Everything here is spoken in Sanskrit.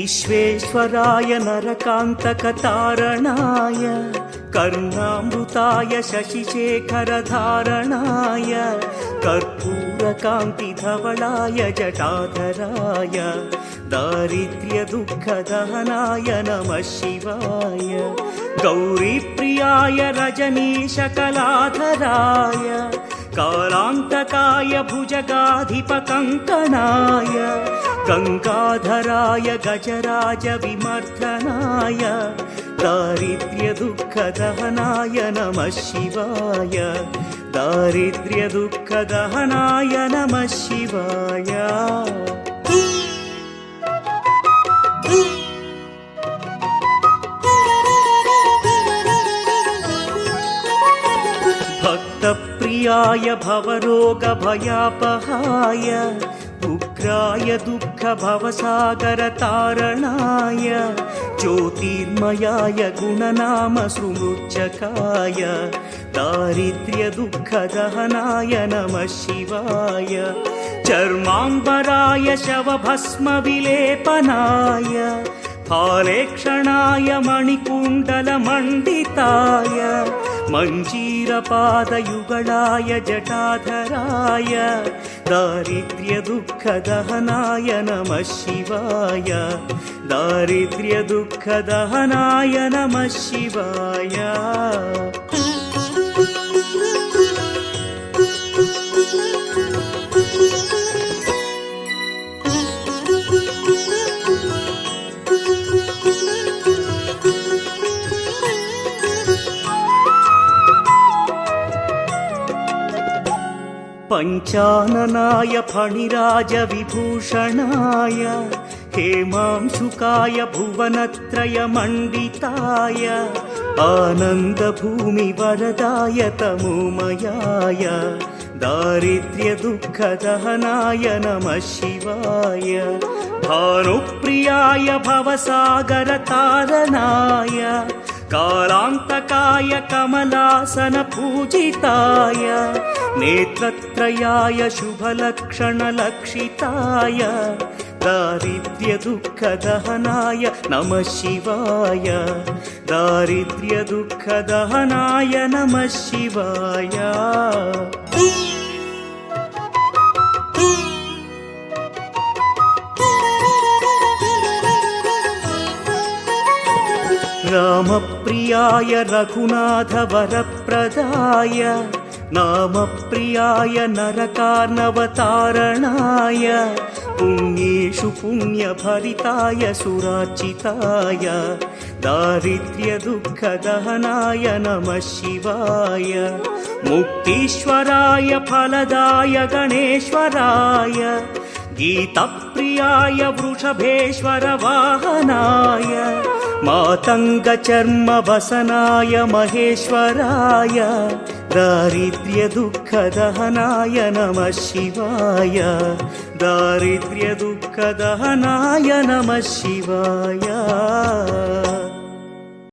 विश्वेश्वराय नरकान्तकतारणाय कर्णामृताय शशिशेखरधारणाय कर्पूरकान्तिधवलाय जटाधराय दारिद्र्यदुःखदहनाय नमः शिवाय गौरीप्रियाय रजनीशकलाधराय कालान्तकाय भुजगाधिपकङ्कणाय गङ्गाधराय गजराज विमर्दनाय दारिद्र्यदुःखदहनाय नमः शिवाय दारिद्र्यदुःखदहनाय नमः शिवाय भक्तप्रियाय भवरोगभयापहाय उग्राय दुःखभवसागरतारणाय ज्योतिर्मयाय गुणनामसुमृच्छकाय दारिद्र्यदुःखदहनाय नमः शिवाय चर्माम्बराय शवभस्मविलेपनाय फालेक्षणाय मणिकुण्डलमण्डिताय मञ्जीरपादयुगलाय जटाधराय दारिद्र्यदुःखदहनाय नमः शिवाय दारिद्र्यदुःखदहनाय नमः शिवाय पञ्चाननाय फणिराजविभूषणाय हेमांशुकाय भुवनत्रयमण्डिताय आनन्दभूमिवरदाय तमोमयाय दारिद्र्यदुःखदहनाय नमः शिवाय भानुप्रियाय भवसागरतारणाय कालान्तकाय कमलासनपूजिताय नेत्रत्रयाय शुभलक्षणलक्षिताय दारिद्र्यदुःखदहनाय नमः शिवाय दारिद्र्यदुःखदहनाय नमः शिवाय रामप्रियाय रघुनाथवरप्रदाय नामप्रियाय नरकार्णवतारणाय पुण्येषु पुण्यभरिताय सुरार्चिताय दारिद्र्यदुःखदहनाय नमः शिवाय मुक्तीश्वराय फलदाय गणेश्वराय गीतप्रियाय वृषभेश्वर वाहनाय मातङ्गचर्मवसनाय महेश्वराय दारिद्र्यदुःखदहनाय नमः शिवाय दारिद्र्यदुःखदहनाय नमः शिवाय।